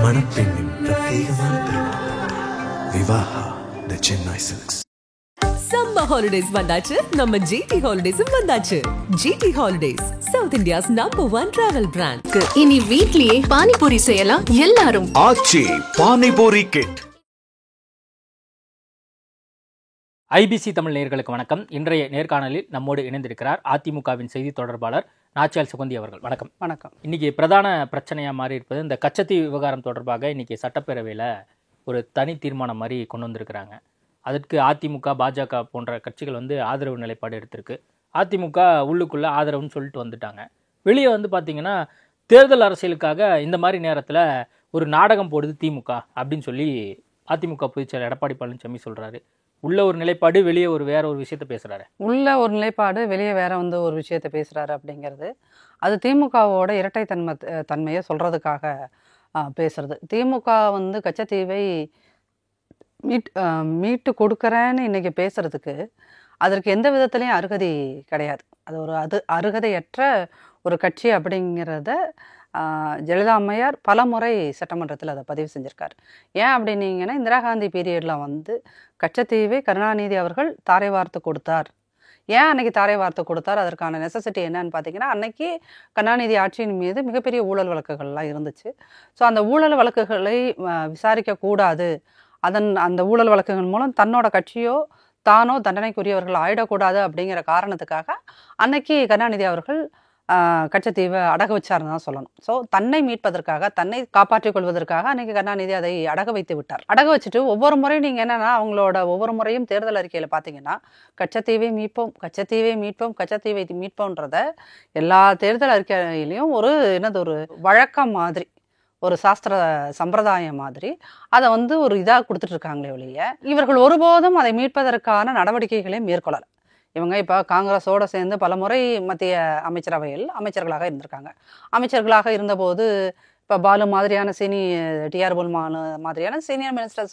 மணப்பெண்ணின் பிரத்யேகமான திருமணம் Vivaha the Chennai silks. Summer holidays வந்தாச்சு, நம்ம ஜிடி ஹாலிடேஸும் வந்தாச்சு. GT holidays, south India's number 1 travel brand. இனி வீட்லயே பானிபூரி செய்யலாம் எல்லாரும். ஆச்சி பானிபூரி கிட். ஐபிசி தமிழ் நேயர்களுக்கு வணக்கம். இன்றைய நேர்காணலில் நம்மோடு இணைந்திருக்கிறார் அதிமுகவின் செய்தி தொடர்பாளர் நாச்சியால் சுகந்தி அவர்கள். வணக்கம். வணக்கம். இன்னைக்கு பிரதான பிரச்சனையாக மாறி இருப்பது இந்த கச்சத்தீவு விவகாரம் தொடர்பாக இன்னைக்கு சட்டப்பேரவையில் ஒரு தனி தீர்மானம் மாதிரி கொண்டு வந்திருக்கிறாங்க. அதற்கு அதிமுக, பாஜக போன்ற கட்சிகள் ஆதரவு நிலைப்பாடு எடுத்திருக்கு. அதிமுக உள்ளுக்குள்ளே ஆதரவுன்னு சொல்லிட்டு வந்துட்டாங்க. வெளியே பார்த்தீங்கன்னா தேர்தல் அரசியலுக்காக இந்த மாதிரி நேரத்தில் ஒரு நாடகம் போடுது திமுக அப்படின்னு சொல்லி அதிமுக பொதுச்செயலாளர் எடப்பாடி பழனிசாமி சொல்கிறாரு. உள்ள ஒரு நிலைப்பாடு, வெளியே வேற ஒரு விஷயத்த பேசுறாரு. உள்ள ஒரு நிலைப்பாடு, வெளியே வேற ஒரு விஷயத்த பேசுறாரு அப்படிங்கிறது அது திமுகவோட இரட்டை தன்மையை சொல்றதுக்காக பேசுறது. திமுக கச்சத்தீவை மீட்டு கொடுக்கறேன்னு இன்னைக்கு பேசுறதுக்கு அதற்கு எந்த விதத்திலையும் அருகதை கிடையாது. அது ஒரு அருகதையற்ற ஒரு கட்சி அப்படிங்கிறத ஜெயலலிதா அம்மையார் பல முறை சட்டமன்றத்தில் அதை பதிவு செஞ்சுருக்காரு. ஏன் அப்படின்னீங்கன்னா, இந்திரா காந்தி பீரியடில் கச்சத்தீவை கருணாநிதி அவர்கள் தாரை வார்த்து கொடுத்தார். ஏன் அன்னைக்கு தாரை வார்த்து கொடுத்தார், அதற்கான நெசசிட்டி என்னன்னு பார்த்தீங்கன்னா, அன்னைக்கு கருணாநிதி ஆட்சியின் மீது மிகப்பெரிய ஊழல் வழக்குகள்லாம் இருந்துச்சு. ஸோ அந்த ஊழல் வழக்குகளை விசாரிக்கக்கூடாது, அந்த ஊழல் வழக்குகள் மூலம் தன்னோட கட்சியோ தானோ தண்டனைக்குரியவர்கள் ஆயிடக்கூடாது அப்படிங்கிற காரணத்துக்காக அன்னைக்கு கருணாநிதி அவர்கள் கச்சத்தீவை அடகு வச்சார்னு தான் சொல்லணும். ஸோ தன்னை மீட்பதற்காக, தன்னை காப்பாற்றிக் கொள்வதற்காக அன்னைக்கு கருணாநிதி அதை அடகு வைத்து விட்டார். அடகு வச்சுட்டு ஒவ்வொரு முறையும் நீங்கள் என்னன்னா, அவங்களோட ஒவ்வொரு முறையும் தேர்தல் அறிக்கையில் பார்த்தீங்கன்னா கச்சத்தீவை மீட்போம், கச்சத்தீவை மீட்போம், கச்சத்தீவை மீட்போன்றத எல்லா தேர்தல் அறிக்கையிலையும் ஒரு வழக்கம் மாதிரி, ஒரு சாஸ்திர சம்பிரதாயம் மாதிரி அதை ஒரு இதாக கொடுத்துட்டு இருக்காங்களே ஒழிய இவர்கள் ஒருபோதும் அதை மீட்பதற்கான நடவடிக்கைகளை மேற்கொள்ளலை. இவங்க இப்போ காங்கிரஸோடு சேர்ந்து பல முறை மத்திய அமைச்சரவையில் அமைச்சர்களாக இருந்திருக்காங்க. அமைச்சர்களாக இருந்தபோது இப்போ பாலு மாதிரியான டிஆர் பாலு மாதிரியான சீனியர் மினிஸ்டர்ஸ்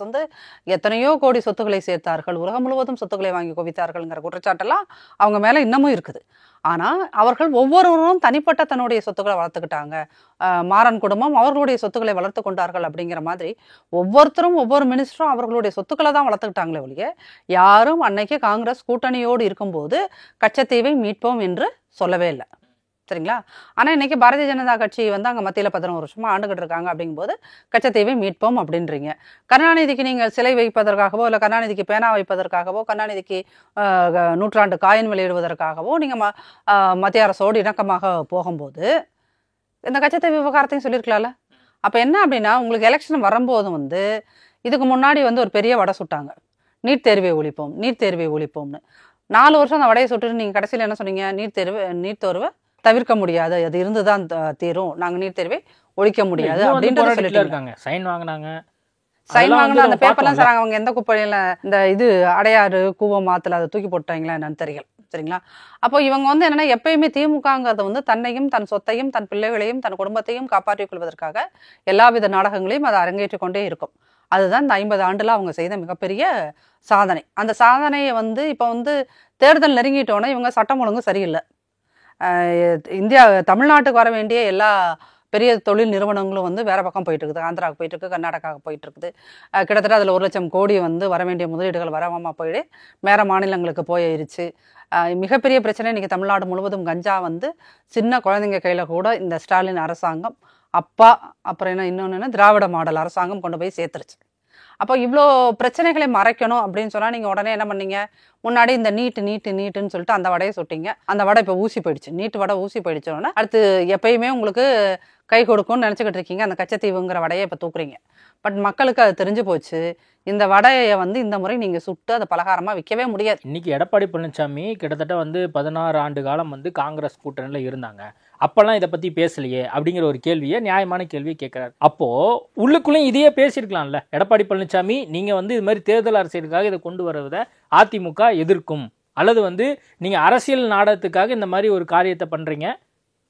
எத்தனையோ கோடி சொத்துக்களை சேர்த்தார்கள், உலகம் முழுவதும் சொத்துக்களை வாங்கி குவித்தார்கள்ங்கிற குற்றச்சாட்டெல்லாம் அவங்க மேலே இன்னமும் இருக்குது. ஆனால் அவர்கள் ஒவ்வொருவரும் தனிப்பட்ட தன்னுடைய சொத்துக்களை வளர்த்துக்கிட்டாங்க. மாறன் குடும்பம் அவர்களுடைய சொத்துக்களை வளர்த்து கொண்டார்கள் அப்படிங்கிற மாதிரி ஒவ்வொருத்தரும் ஒவ்வொரு மினிஸ்டரும் அவர்களுடைய சொத்துக்களை தான் வளர்த்துக்கிட்டாங்களே ஒழிய யாரும் அன்னைக்கு காங்கிரஸ் கூட்டணியோடு இருக்கும்போது கச்சத்தீவை மீட்போம் என்று சொல்லவே இல்லை. சரிங்களா? ஆனால் இன்னைக்கு பாரதிய ஜனதா கட்சி அங்கே மத்தியில் 11 வருஷமா ஆண்டுகிட்டு இருக்காங்க. அப்படிங்கும்போது கச்சத்தீவை மீட்போம் அப்படின்றீங்க. கருணாநிதிக்கு நீங்கள் சிலை வைப்பதற்காகவோ, இல்லை கருணாநிதிக்கு பேனா வைப்பதற்காகவோ, கருணாநிதிக்கு நூற்றாண்டு காயின் வெளியிடுவதற்காகவோ நீங்கள் மத்திய அரசோடு இணக்கமாக போகும்போது இந்த கச்சத்தீவு விவகாரத்தையும் சொல்லியிருக்கலாம்ல. அப்போ என்ன அப்படின்னா, உங்களுக்கு எலெக்ஷன் வரும்போது இதுக்கு முன்னாடி ஒரு பெரிய வடை சுட்டாங்க, நீட் தேர்வை ஒழிப்போம், நீட் தேர்வை ஒழிப்போம்னு. 4 வருஷம் அந்த வடையை சுட்டுட்டு நீங்கள் கடைசியில் என்ன சொன்னீங்க, நீட் தேர்வை தவிர்க்க முடியாது, அது இருந்துதான் தீரும், நாங்கள் நீட் தேர்வை ஒழிக்க முடியாது அப்படின்ற சொல்லிட்டு சைன் வாங்கினாங்க. அந்த பேப்பர்லாம் சார் அவங்க எந்த குப்பையில இந்த அடையாறு கூவம் மாத்துல அதை தூக்கி போட்டாங்களா என்னன்னு தெரியல. சரிங்களா? அப்போ இவங்க என்னன்னா, எப்பயுமே திமுகங்கிறத தன்னையும் தன் சொத்தையும் தன் பிள்ளைகளையும் தன் குடும்பத்தையும் காப்பாற்றிக் கொள்வதற்காக எல்லாவித நாடகங்களையும் அதை அரங்கேற்றிக் கொண்டே இருக்கும். அதுதான் இந்த 50 ஆண்டுல அவங்க செய்த மிகப்பெரிய சாதனை. அந்த சாதனையை இப்போ தேர்தல் நெருங்கிட்டோன்னே இவங்க சட்டம் ஒழுங்கு சரியில்லை. தமிழ்நாட்டுக்கு வர வேண்டிய எல்லா பெரிய தொழில் நிறுவனங்களும் வேற பக்கம் போயிட்டு இருக்குது. ஆந்திராவுக்கு போயிட்டு இருக்கு, கர்நாடகாவுக்கு போயிட்டு இருக்குது. கிட்டத்தட்ட அதில் 1 லட்சம் கோடி வர வேண்டிய முதலீடுகள் வரவாமல் போயிடு வேற மாநிலங்களுக்கு போயிருச்சு. மிகப்பெரிய பிரச்சனை இன்னைக்கு தமிழ்நாடு முழுவதும் கஞ்சா சின்ன குழந்தைங்க கையில கூட இந்த ஸ்டாலின் அரசாங்கம், அப்புறம் இன்னொன்னு திராவிட மாடல் அரசாங்கம் கொண்டு போய் சேர்த்துருச்சு. அப்போ இவ்வளோ பிரச்சனைகளை மறைக்கணும் அப்படின்னு சொன்னால் நீங்கள் உடனே என்ன பண்ணீங்க, முன்னாடி இந்த நீட்டுன்னு சொல்லிட்டு அந்த வடையை சுட்டிங்க. அந்த வடை இப்போ ஊசி போயிடுச்சு, நீட்டு வடை ஊசி போயிடுச்சோன்னா அடுத்து எப்பயுமே உங்களுக்கு கை கொடுக்கும்னு நினச்சிக்கிட்டு இருக்கீங்க. அந்த கச்சத்தீவுங்கிற வடையை இப்போ தூக்குறீங்க. பட் மக்களுக்கு அது தெரிஞ்சு போச்சு, இந்த வடையை இந்த முறை நீங்கள் சுட்டு அதை பலகாரமாக விற்கவே முடியாது. இன்னைக்கு எடப்பாடி பழனிசாமி கிட்டத்தட்ட 16 ஆண்டு காலம் காங்கிரஸ் கூட்டணியில் இருந்தாங்க, அப்பெல்லாம் இதை பற்றி பேசலையே அப்படிங்கிற ஒரு கேள்வியை, நியாயமான கேள்வியை கேட்குறாரு. அப்போது உள்ளுக்குள்ளேயும் இதையே பேசியிருக்கலாம்ல எடப்பாடி பழனிசாமி, நீங்கள் இது மாதிரி தேர்தல் அரசியலுக்காக இதை கொண்டு வருவதை அதிமுக எதிர்க்கும், அல்லது நீங்கள் அரசியல் நாடகத்துக்காக இந்த மாதிரி ஒரு காரியத்தை பண்ணுறீங்க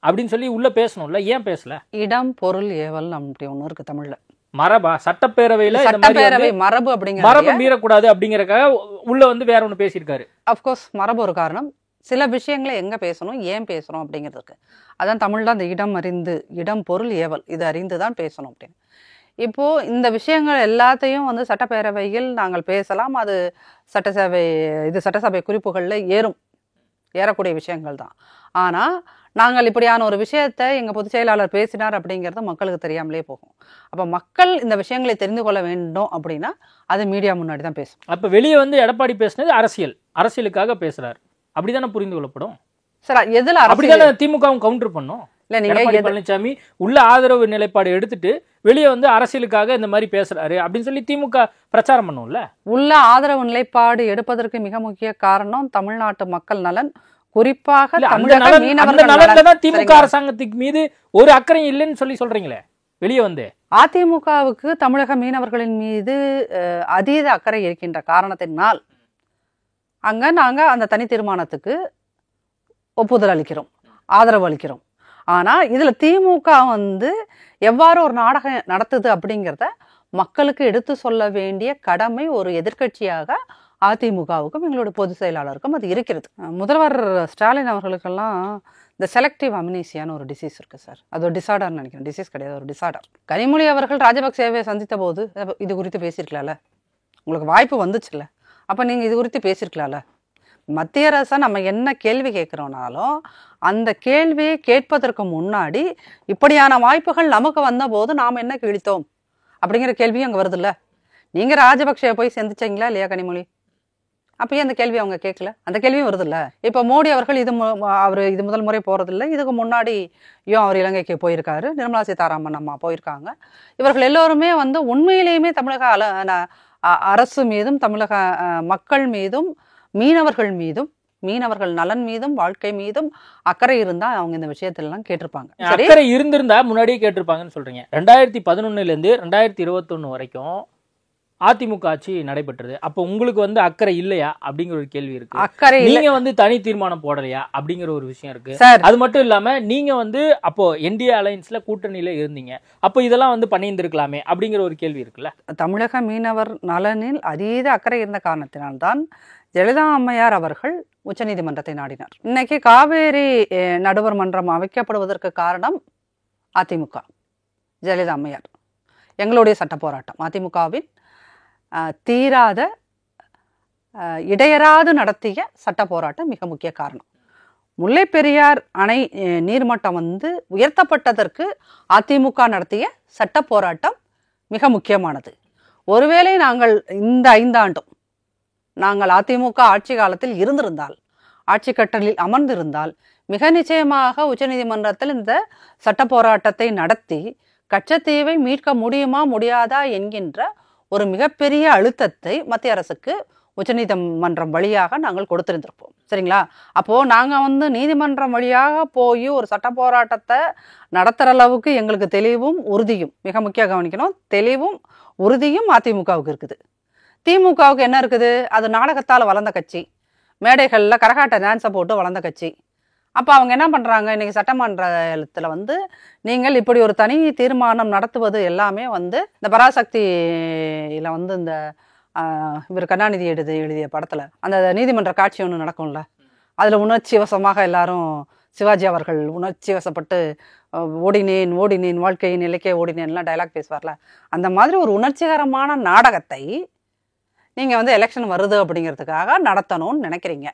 அப்படின்னு சொல்லி உள்ள பேசணும்ல, ஏன் பேசல? இடம் பொருள் ஏவல் அப்படி ஒன்று இருக்கு தமிழ்ல. மரபா? சட்டப்பேரவையில மரபு அப்படிங்கிற மரபு மீறக்கூடாது அப்படிங்கறக்காக உள்ள வேற ஒண்ணு பேசியிருக்காரு. அப்கோர்ஸ் மரபு ஒரு காரணம். சில விஷயங்களை எங்கே பேசணும், ஏன் பேசணும் அப்படிங்கிறதுக்கு. அதான் தமிழ்ல அந்த இடம் அறிந்து, இடம் பொருள் ஏவல், இது அறிந்து தான் பேசணும் அப்படின்னு. இப்போ இந்த விஷயங்கள் எல்லாத்தையும் வந்து சட்டப்பேரவையில் நாங்கள் பேசலாம். அது சட்டசபை குறிப்புகளில் ஏறக்கூடிய விஷயங்கள் தான். ஆனால் நாங்கள் இப்படியான ஒரு விஷயத்தை எங்கள் பொதுச் செயலாளர் பேசினார் அப்படிங்கிறது மக்களுக்கு தெரியாமலே போகும். அப்போ மக்கள் இந்த விஷயங்களை தெரிந்து கொள்ள வேண்டும் அப்படின்னா அது மீடியா முன்னாடி தான் பேசும். அப்போ வெளியே வந்து எடப்பாடி பேசினது அரசியலுக்காக பேசுறாரு, அப்படிதானே புரிந்து கொள்ளப்படும் சார். எதில் அப்படிதானே திமுகவும் கவுண்டர் பண்ணும்? இல்லை, எடப்பாடி பழனிசாமி உள்ள ஆதரவு நிலைப்பாடு எடுத்துட்டு வெளியே வந்து அரசியலுக்காக இந்த மாதிரி பேசுறாரு அப்படின்னு சொல்லி திமுக பிரச்சாரம் பண்ணும்ல. உள்ள ஆதரவு நிலைப்பாடு எடுப்பதற்கு மிக முக்கிய காரணம் தமிழ்நாட்டு மக்கள் நலன், குறிப்பாக திமுக அரசாங்கத்துக்கு மீது ஒரு அக்கறை இல்லைன்னு சொல்றீங்களே வெளியே வந்து. அதிமுகவுக்கு தமிழக மீனவர்களின் மீது அதீத அக்கறை இருக்கின்ற காரணத்தினால் அங்க நாங்க அந்த தனி தீர்மானத்துக்கு ஒப்புதல் அளிக்கிறோம், ஆதரவு அளிக்கிறோம். ஆனா இதுல திமுக வந்து எவ்வாறு ஒரு நாடகம் நடத்துது அப்படிங்கிறத மக்களுக்கு எடுத்து சொல்ல வேண்டிய கடமை ஒரு எதிர்க்கட்சியாக அதிமுகவுக்கும் எங்களுடைய பொதுச் செயலாளருக்கும் அது இருக்கிறது. முதல்வர் ஸ்டாலின் அவர்களுக்கெல்லாம் இந்த செலக்டிவ் அம்னீசியான்னு ஒரு டிசீஸ் இருக்கு சார். அது ஒரு டிசார்டர்னு நினைக்கிறேன், டிசீஸ் கிடையாது, ஒரு டிசார்டர். கனிமொழி அவர்கள் ராஜபக்சேவை சந்தித்த போது இது குறித்து பேசியிருக்கலாம்ல, உங்களுக்கு வாய்ப்பு வந்துச்சுல்ல, அப்போ நீங்கள் இது குறித்து பேசியிருக்கலாம்ல. மத்திய அரசை நம்ம என்ன கேள்வி கேட்குறோனாலும் அந்த கேள்வியை கேட்பதற்கு முன்னாடி இப்படியான வாய்ப்புகள் நமக்கு வந்த போது நாம் என்ன கிழித்தோம் அப்படிங்கிற கேள்வியும் அங்கே வருதுல்ல. நீங்கள் ராஜபக்சேவை போய் சந்திச்சிங்களா இல்லையா கனிமொழி? அப்பயே அந்த கேள்வி அவங்க கேட்கல, அந்த கேள்வியும் வருதுல்ல. இப்போ மோடி அவர்கள் இது முதல் முறை போகிறதில்ல, இதுக்கு முன்னாடியும் அவர் இலங்கைக்கு போயிருக்காரு, நிர்மலா சீதாராமன் அம்மா போயிருக்காங்க. இவர்கள் எல்லோருமே வந்து உண்மையிலேயுமே தமிழக அரசு மீதும் தமிழக மக்கள் மீதும் மீனவர்கள் நலன் மீதும் வாழ்க்கை மீதும் அக்கறை இருந்தா அவங்க இந்த விஷயத்திலாம் கேட்டிருப்பாங்க. அக்கறை இருந்திருந்தா முன்னாடியே கேட்டிருப்பாங்கன்னு சொல்றீங்க. 2011 2021 வரைக்கும் அதிமுக ஆட்சி நடைபெற்றது. அப்போ உங்களுக்கு வந்து அக்கறை இல்லையா அப்படிங்கிற ஒரு கேள்வி இருக்கு. அக்கறை நீங்க வந்து தனி தீர்மானம் போடலையா அப்படிங்கிற ஒரு விஷயம் இருக்கு. அது மட்டும் இல்லாம நீங்க வந்து அப்போ என்டிஏ அலையன்ஸ்ல கூட்டணியில இருந்தீங்க, அப்போ இதெல்லாம் வந்து பண்ணியிருந்திருக்கலாமே அப்படிங்கிற ஒரு கேள்வி இருக்குல்ல. தமிழக மீனவர் நலனில் அதீத அக்கறை இருந்த காரணத்தினால்தான் ஜெயலலிதா அம்மையார் அவர்கள் உச்சநீதிமன்றத்தை நாடினார். இன்னைக்கு காவேரி நடுவர் மன்றம் அமைக்கப்படுவதற்கு காரணம் அதிமுக, ஜெயலலிதா அம்மையார், எங்களுடைய சட்ட போராட்டம், அதிமுகவின் தீராத இடையராது நடத்திய சட்ட போராட்டம் மிக முக்கிய காரணம். முல்லை பெரியார் அணை நீர்மட்டம் வந்து உயர்த்தப்பட்டதற்கு அதிமுக நடத்திய சட்ட போராட்டம் மிக முக்கியமானது. ஒருவேளை நாங்கள் இந்த 5 ஆண்டும் நாங்கள் அதிமுக ஆட்சி காலத்தில் இருந்திருந்தால், ஆட்சி கட்டலில் அமர்ந்திருந்தால், மிக நிச்சயமாக உச்சநீதிமன்றத்தில் இந்த சட்ட போராட்டத்தை நடத்தி கச்சத்தீவை மீட்க முடியுமா முடியாதா என்கின்ற ஒரு மிகப்பெரிய அழுத்தத்தை மத்திய அரசுக்கு உச்சநீதிமன்றம் வழியாக நாங்கள் கொடுத்திருந்திருப்போம். சரிங்களா? அப்போ நாங்கள் வந்து நீதிமன்றம் வழியாக போய் ஒரு சட்ட போராட்டத்தை நடத்துகிற அளவுக்கு எங்களுக்கு தெளிவும் உறுதியும், மிக முக்கிய கவனிக்கணும், தெளிவும் உறுதியும் அதிமுகவுக்கு இருக்குது. திமுகவுக்கு என்ன இருக்குது? அது நாடகத்தால் வளர்ந்த கட்சி, மேடைகளில் கரகாட்ட டான்ஸை போட்டு வளர்ந்த கட்சி. அப்போ அவங்க என்ன பண்ணுறாங்க, இன்றைக்கி சட்டமன்றத்தில் வந்து நீங்கள் இப்படி ஒரு தனி தீர்மானம் நடத்துவது எல்லாமே வந்து இந்த பராசக்தியில் வந்து இந்த இவர் கருணாநிதி எழுதிய படத்தில் அந்த நீதிமன்ற காட்சி ஒன்று நடக்கும்ல, அதில் உணர்ச்சி வசமாக எல்லாரும் சிவாஜி அவர்கள் உணர்ச்சி வசப்பட்டு ஓடினேன் ஓடினேன் வாழ்க்கையின் இலக்கிய ஓடினேன்லாம் டைலாக் பேசுவார்ல, அந்த மாதிரி ஒரு உணர்ச்சிகரமான நாடகத்தை நீங்கள் வந்து எலெக்ஷன் வருது அப்படிங்கிறதுக்காக நடத்தணும்னு நினைக்கிறீங்க.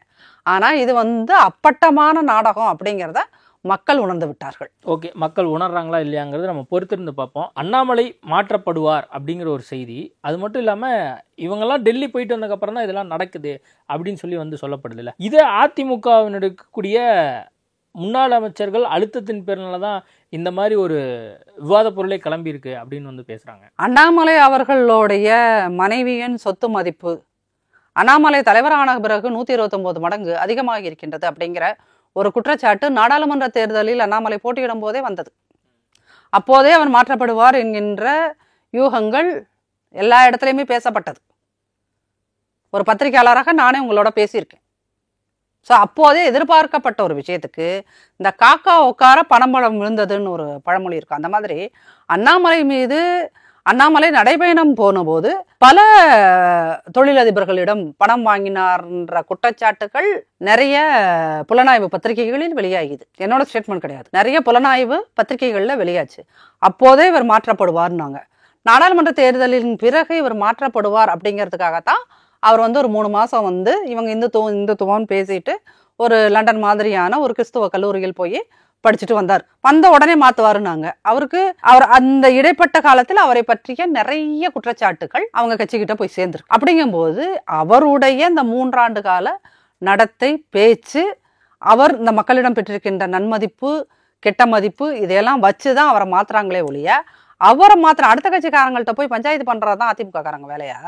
ஆனால் இது வந்து அப்பட்டமான நாடகம் அப்படிங்கிறத மக்கள் உணர்ந்து விட்டார்கள். ஓகே, மக்கள் உணர்றாங்களா இல்லையாங்கிறது நம்ம பொறுத்திருந்து பார்ப்போம். அண்ணாமலை மாற்றப்படுவார் அப்படிங்கிற ஒரு செய்தி, அது மட்டும் இல்லாமல் இவங்கெல்லாம் டெல்லி போயிட்டு வந்ததுக்கப்புறம் தான் இதெல்லாம் நடக்குது அப்படின்னு சொல்லி வந்து சொல்லப்படுது இல்லை. இதை அதிமுகவின் இருக்கக்கூடிய முன்னாள் அமைச்சர்கள் அழுத்தத்தின் பேர்னால தான் இந்த மாதிரி ஒரு விவாத பொருளை கிளம்பி இருக்கு அப்படின்னு வந்து பேசுறாங்க. அண்ணாமலை அவர்களுடைய மனைவியின் சொத்து மதிப்பு அண்ணாமலை தலைவரான பிறகு 129 மடங்கு அதிகமாக இருக்கின்றது அப்படிங்கிற ஒரு குற்றச்சாட்டு நாடாளுமன்ற தேர்தலில் அண்ணாமலை போட்டியிடும் போதே வந்தது. அப்போதே அவர் மாற்றப்படுவார் என்கின்ற யூகங்கள் எல்லா இடத்துலையுமே பேசப்பட்டது. ஒரு பத்திரிகையாளராக நானே உங்களோட பேசியிருக்கேன். ஸோ அப்போதே எதிர்பார்க்கப்பட்ட ஒரு விஷயத்துக்கு இந்த காக்கா உட்கார பணம்பழம் விழுந்ததுன்னு ஒரு பழமொழி இருக்கும். அந்த மாதிரி அண்ணாமலை நடைபயணம் போன போது பல தொழிலதிபர்களிடம் பணம் வாங்கினார்ன்ற குற்றச்சாட்டுகள் நிறைய புலனாய்வு பத்திரிகைகளில் வெளியாகிது. என்னோட ஸ்டேட்மெண்ட் கிடையாது, நிறைய புலனாய்வு பத்திரிகைகளில் வெளியாச்சு. அப்போதே இவர் மாற்றப்படுவார்னாங்க. நாடாளுமன்ற தேர்தலின் பிறகு இவர் மாற்றப்படுவார் அப்படிங்கிறதுக்காகத்தான் அவர் வந்து ஒரு 3 மாதம் வந்து இவங்க இந்துத்துவம்னு பேசிட்டு ஒரு லண்டன் மாதிரியான ஒரு கிறிஸ்துவ கல்லூரியில் போய் படிச்சுட்டு வந்த உடனே மாற்றுவாருன்னாங்க. அவர் அந்த இடைப்பட்ட காலத்தில் அவரை பற்றிய நிறைய குற்றச்சாட்டுகள் அவங்க கட்சிக்கிட்ட போய் சேர்ந்துருக்கு. அப்படிங்கும்போது அவருடைய இந்த 3 ஆண்டு கால நடத்தை, பேச்சு, அவர் இந்த மக்களிடம் பெற்றிருக்கின்ற நன்மதிப்பு, கெட்ட மதிப்பு, இதையெல்லாம் வச்சுதான் அவரை மாத்துறாங்களே ஒழிய அவரை மாத்திர அடுத்த கட்சிக்காரங்கள்ட்ட போய் பஞ்சாயத்து பண்றதுதான் அதிமுக காரங்க வேலையா?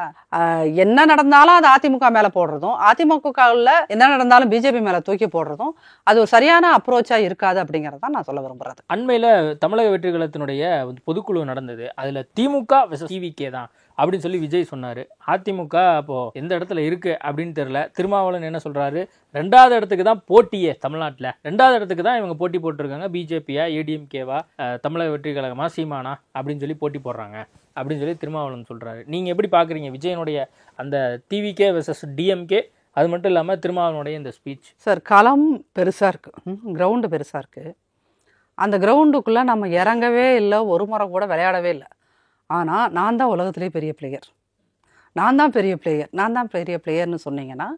என்ன நடந்தாலும் அது அதிமுக மேல போடுறதும், அதிமுகவில் என்ன நடந்தாலும் பிஜேபி மேல தூக்கி போடுறதும் அது ஒரு சரியான அப்ரோச்சா இருக்காது அப்படிங்கறத நான் சொல்ல விரும்புறது. அண்மையில தமிழக வெற்றி கழகத்தினுடைய பொதுக்குழு நடந்தது. அதுல திமுக டிவிகே தான் அப்படின்னு சொல்லி விஜய் சொன்னாரு. அதிமுக அப்போ எந்த இடத்துல இருக்கு அப்படின்னு தெரியல. திருமாவளவன் என்ன சொல்றாரு, 2வது இடத்துக்கு தான் போட்டியே தமிழ்நாட்டுல, 2வது இடத்துக்கு தான் இவங்க போட்டி போட்டிருக்காங்க. பிஜேபியா, ஏடிஎம்கேவா, தமிழக வெற்றி கழகமா, சீமானா அப்படின்னு சொல்லி போட்டி போடுறாங்க அப்படின்னு சொல்லி திருமாவளவன் சொல்றாரு. நீங்க எப்படி பாக்குறீங்க விஜயனுடைய அந்த டிவிகே வெர்சஸ் டிஎம்கே, அது மட்டும் இல்லாம திருமாவளவனுடைய இந்த ஸ்பீச்? சார், களம் பெருசா இருக்கு, கிரவுண்டு பெருசா இருக்கு. அந்த கிரவுண்டுக்குள்ள நம்ம இறங்கவே இல்லை, ஒரு முறை கூட விளையாடவே இல்லை. ஆனால் நான் தான் உலகத்திலே பெரிய பிளேயர், நான் தான் பெரிய பிளேயர்னு சொன்னீங்கன்னா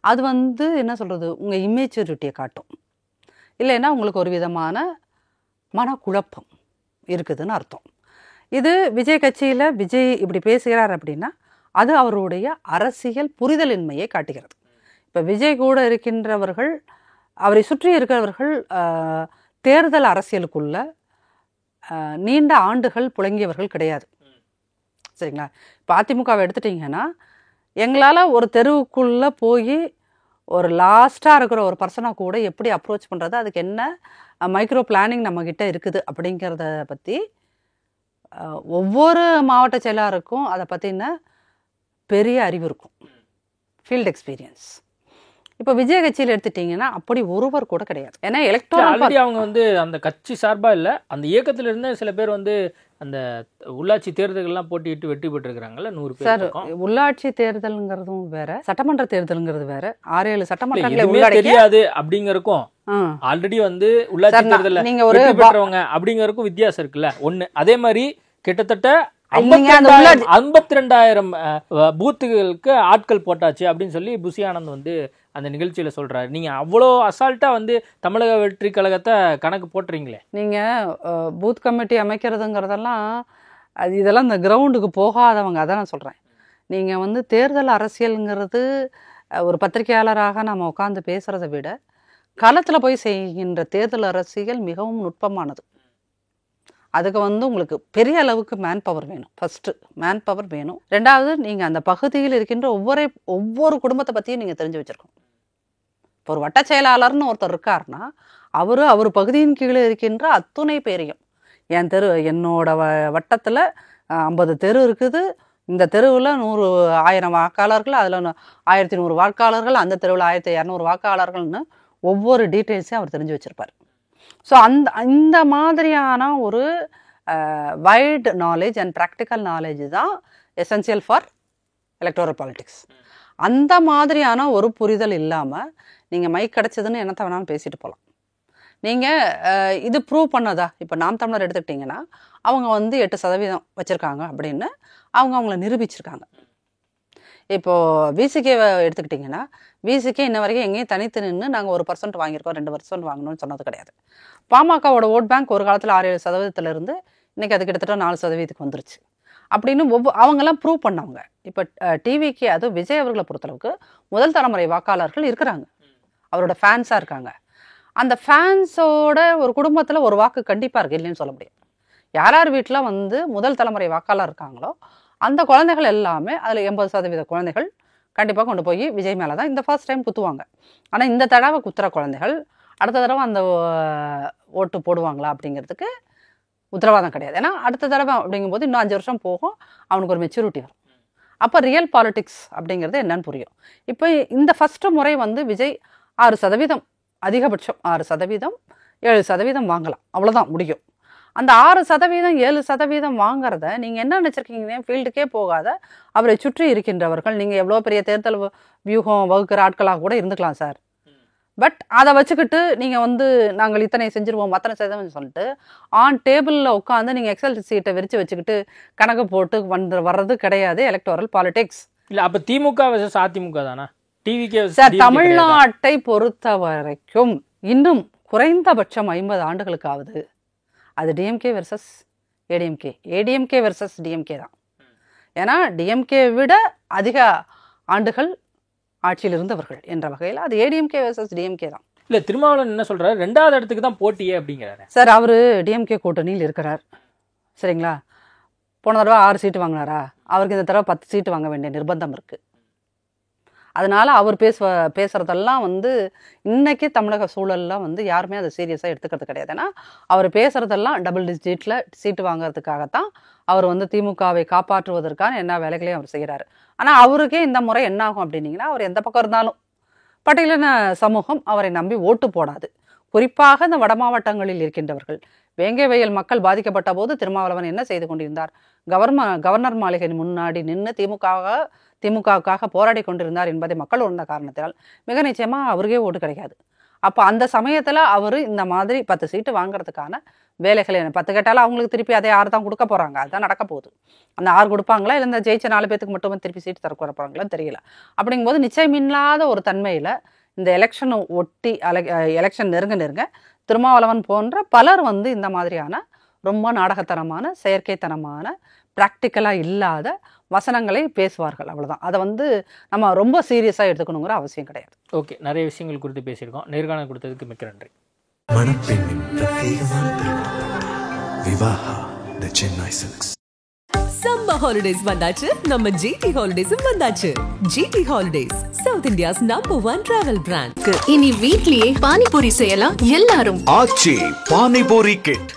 அது வந்து என்ன சொல்கிறது, உங்கள் இமேச்சூரிட்டியை காட்டும். இல்லைன்னா உங்களுக்கு ஒரு விதமான மனக்குழப்பம் இருக்குதுன்னு அர்த்தம். இது விஜய் கட்சியில் விஜய் இப்படி பேசுகிறார் அப்படின்னா அது அவருடைய அரசியல் புரிதலின்மையை காட்டுகிறது. இப்போ விஜய் கூட இருக்கின்றவர்கள், அவரை சுற்றி இருக்கிறவர்கள் தேர்தல் அரசியலுக்குள்ள நீண்ட ஆண்டுகள் புழங்கியவர்கள் கிடையாது. சரிங்களா? இப்போ அதிமுகவை எடுத்துட்டிங்கன்னா எங்களால் ஒரு தெருவுக்குள்ளே போய் ஒரு லாஸ்ட்டாக இருக்கிற ஒரு பர்சனாக கூட எப்படி அப்ரோச் பண்ணுறது, அதுக்கு என்ன மைக்ரோ பிளானிங் நம்மக்கிட்ட இருக்குது அப்படிங்கிறத பற்றி ஒவ்வொரு மாவட்ட செயலாளருக்கும் அதை பற்றின பெரிய அறிவு இருக்கும், ஃபீல்டு எக்ஸ்பீரியன்ஸ். இப்போ விஜய் கட்சியில் எடுத்துட்டீங்கன்னா அப்படி ஒருவர் கூட கிடையாது. ஏன்னா எலக்டோரல் அவங்க வந்து அந்த கட்சி சார்பாக இல்லை, அந்த இயக்கத்தில் இருந்த சில பேர் வந்து அந்த உள்ளாட்சி தேர்தல்கள்லாம் போட்டிட்டு வெற்றி பெற்றிருக்கிறாங்கல்ல 100 பேர். சார், உள்ளாட்சி தேர்தல்ங்கிறதும் வேற, சட்டமன்ற தேர்தல்ங்கிறது வேற. 6-7 சட்டமன்றங்களை தெரியாது அப்படிங்கறக்கும் ஆல்ரெடி வந்து உள்ளாட்சி தேர்தல்ல நீங்க ஒரு பெற்றவங்க அப்படிங்கறக்கும் வித்தியாசம் இருக்குல்ல ஒண்ணு. அதே மாதிரி கிட்டத்தட்ட 52,000 பூத்துகளுக்கு ஆட்கள் போட்டாச்சு அப்படின்னு சொல்லி புசி ஆனந்த் வந்து அந்த நிகழ்ச்சியில சொல்றாரு. நீங்க அவ்வளோ அசால்ட்டா வந்து தமிழக வெற்றி கழகத்தை கணக்கு போட்டுறீங்களே. நீங்க பூத் கமிட்டி அமைக்கிறதுங்கிறதெல்லாம் இதெல்லாம் இந்த கிரவுண்டுக்கு போகாதவங்க, அதான் நான் சொல்றேன். நீங்க வந்து தேர்தல் அரசியல்ங்கிறது ஒரு பத்திரிகையாளராக நம்ம உட்காந்து பேசுறதை விட களத்துல போய் செய்கின்ற தேர்தல் அரசியல் மிகவும் நுட்பமானது. அதுக்கு வந்து உங்களுக்கு பெரிய அளவுக்கு மேன் பவர் வேணும். ஃபர்ஸ்ட் மேன் பவர் வேணும். 2வது நீங்கள் அந்த பகுதியில் இருக்கின்ற ஒவ்வொரு குடும்பத்தை பற்றியும் நீங்கள் தெரிஞ்சு வச்சுருக்கோம். இப்போ ஒரு வட்ட செயலாளர்னு ஒருத்தர் இருக்காருன்னா அவர் பகுதியின் கீழே இருக்கின்ற அத்துணை பேரையும், என்னோட வட்டத்தில் 50 தெரு இருக்குது, இந்த தெருவில் 1000 வாக்காளர்கள், அதில் 1100 வாக்காளர்கள், அந்த தெருவில் 1200 வாக்காளர்கள்னு ஒவ்வொரு டீட்டெயில்ஸையும் அவர் தெரிஞ்சு வச்சுருப்பார். ஸோ இந்த மாதிரியான ஒரு wide knowledge and practical knowledge தான் எசென்சியல் ஃபார் எலக்டோரல் பாலிட்டிக்ஸ். அந்த மாதிரியான ஒரு புரிதல் இல்லாமல் நீங்கள் மைக் கிடச்சதுன்னு என்னத்தை வேணாலும் பேசிட்டு போகலாம். நீங்கள் இது ப்ரூவ் பண்ணதா? இப்போ நாம் தமிழர் எடுத்துக்கிட்டிங்கன்னா அவங்க வந்து 8% வச்சுருக்காங்க அப்படின்னு அவங்கள நிரூபிச்சிருக்காங்க. இப்போது விசிகேவை எடுத்துக்கிட்டிங்கன்னா விசிகே இன்ன வரைக்கும் எங்கேயும் தனித்து நின்று நாங்கள் 1% வாங்கியிருக்கோம், 2% வாங்கணும்னு சொன்னது கிடையாது. பாமகவோட ஓட் பேங்க் ஒரு காலத்தில் 6-7% இருந்து இன்றைக்கி அது கிட்டத்தட்ட 4% வந்துருச்சு அப்படின்னு அவங்கெல்லாம் ப்ரூவ் பண்ணவங்க. இப்போ டிவிக்கு, அதுவும் விஜய் அவர்களை பொறுத்தளவுக்கு முதல் தலைமுறை வாக்காளர்கள் இருக்கிறாங்க, அவரோட ஃபேன்ஸாக இருக்காங்க. அந்த ஃபேன்ஸோட ஒரு குடும்பத்தில் ஒரு வாக்கு கண்டிப்பாக இருக்குது, இல்லைன்னு சொல்ல முடியாது. யார் வீட்டில் வந்து முதல் தலைமுறை வாக்காளர் இருக்காங்களோ அந்த குழந்தைகள் எல்லாமே, அதில் 80% குழந்தைகள் கண்டிப்பாக கொண்டு போய் விஜய் மேலே தான் இந்த ஃபர்ஸ்ட் டைம் குத்துவாங்க. ஆனால் இந்த தடவை குத்துற குழந்தைகள் அடுத்த தடவை அந்த ஓட்டு போடுவாங்களா அப்படிங்கிறதுக்கு உத்தரவாதம் கிடையாது. ஏன்னா அடுத்த தடவை அப்படிங்கும்போது இன்னும் 5 வருஷம் போகும், அவனுக்கு ஒரு மெச்சூரிட்டி வரும். அப்போ ரியல் பாலிட்டிக்ஸ் அப்படிங்கிறது என்னன்னு புரியும். இப்போ இந்த ஃபஸ்ட்டு முறை வந்து விஜய் 6%, அதிகபட்சம் 6%, 7% வாங்கலாம், அவ்வளோதான் முடியும். அந்த 6%, 7% வாங்குறத நீங்கள் என்ன நினச்சிருக்கீங்க? ஃபீல்டுக்கே போகாத அவரை சுற்றி இருக்கின்றவர்கள், நீங்கள் எவ்வளோ பெரிய தேர்தல் வியூகம் வகுக்கிற ஆட்களாக கூட இருந்துக்கலாம் சார். பட் அதை வச்சுக்கிட்டு நீங்கள் வந்து நாங்கள் இத்தனை செஞ்சுருவோம் அத்தனை செய்தோம்னு சொல்லிட்டு ஆன் டேபிளில் உட்காந்து நீங்கள் எக்ஸல் சீட்டை விரித்து வச்சுக்கிட்டு கணக்கு போட்டு வர்றது கிடையாது எலக்டோரல் பாலிடிக்ஸ். இல்லை அப்போ திமுக வெர்சஸ் அதிமுக தானா? டிவிகே சார், தமிழ்நாட்டை பொறுத்த வரைக்கும் இன்னும் குறைந்தபட்சம் 50 ஆண்டுகளுக்காவது அது DMK versus ADMK, ADMK versus DMK தான். ஏன்னா டிஎம்கே விட அதிக ஆண்டுகள் ஆட்சியில் இருந்தவர்கள் என்ற வகையில் அது ஏடிஎம்கே வெர்சஸ் டிஎம்கே தான். இல்லை, திருமாவளவன் என்ன சொல்றாரு, 2வது இடத்துக்கு தான் போட்டியே அப்படிங்கிறாரு. சார், அவர் டிஎம்கே கூட்டணியில் இருக்கிறார், சரிங்களா? போன தடவை 6 சீட்டு வாங்கினாரா? அவருக்கு இந்த தடவை 10 சீட்டு வாங்க வேண்டிய நிர்பந்தம் இருக்குது. அதனால் அவர் பேசுகிறதெல்லாம் வந்து இன்றைக்கி தமிழக சூழல்லாம் வந்து யாருமே அதை சீரியஸாக எடுத்துக்கிறது கிடையாது. ஏன்னா அவர் பேசுகிறதெல்லாம் டபுள் டிஜிட்டில் சீட்டு வாங்கிறதுக்காகத்தான். அவர் வந்து திமுகவை காப்பாற்றுவதற்கான என்ன வேலைகளையும் அவர் செய்கிறாரு. ஆனால் அவருக்கே இந்த முறை என்ன ஆகும் அப்படின்னீங்கன்னா, அவர் எந்த பக்கம் இருந்தாலும் பட்டியலின சமூகம் அவரை நம்பி ஓட்டு போடாது. குறிப்பாக இந்த வட மாவட்டங்களில் இருக்கின்றவர்கள். வேங்கை வயல் மக்கள் பாதிக்கப்பட்ட போது திருமாவளவன் என்ன செய்து கொண்டிருந்தார்? கவர்னர் மாளிகையின் முன்னாடி நின்று திமுகவுக்காக போராடி கொண்டிருந்தார் என்பதை மக்கள் உணர்ந்த காரணத்தினால் மிக நிச்சயமாக அவருக்கே ஓட்டு கிடைக்காது. அப்போ அந்த சமயத்தில் அவர் இந்த மாதிரி 10 சீட்டு வாங்குறதுக்கான வேலைகளை 10 கேட்டாலும் அவங்களுக்கு திருப்பி அதே 6 தான் கொடுக்க போகிறாங்க. அதுதான் நடக்க போகுது. அந்த 6 கொடுப்பாங்களா, இல்லை இந்த ஜெயிச்ச 4 பேத்துக்கு மட்டுமே திருப்பி சீட்டு தர போகிறாங்களான்னு தெரியல. அப்படிங்கும்போது நிச்சயமில்லாத ஒரு தன்மையில் இந்த எலெக்ஷனை ஒட்டி எலெக்ஷன் நெருங்க திருமாவளவன் போன்ற பலர் வந்து இந்த மாதிரியான ரொம்ப நாடகத்தனமான செயற்கைத்தனமான ப்ராக்டிக்கலாக இல்லாத வசனங்களை பேசுவார்கள். அவ்வளோதான். அதை வந்து நம்ம ரொம்ப சீரியஸாக எடுத்துக்கணுங்கிற அவசியம் கிடையாது. ஓகே, நிறைய விஷயங்கள் குறித்து பேசியிருக்கோம். நேர்காணல் கொடுத்ததுக்கு மிக்க நன்றி. மணப்பெண்ணின் பிரத்யேகமான திருமணம் Vivaha the Chennai silks. Summer holidays வந்தாச்சு, நம்ம ஜிடி ஹாலிடேஸும் வந்தாச்சு. GT holidays, south India's #1 travel brand. இனி வீட்லயே பானிபூரி செய்யலாம் எல்லாரும். ஆச்சி பானிபூரி கிட்.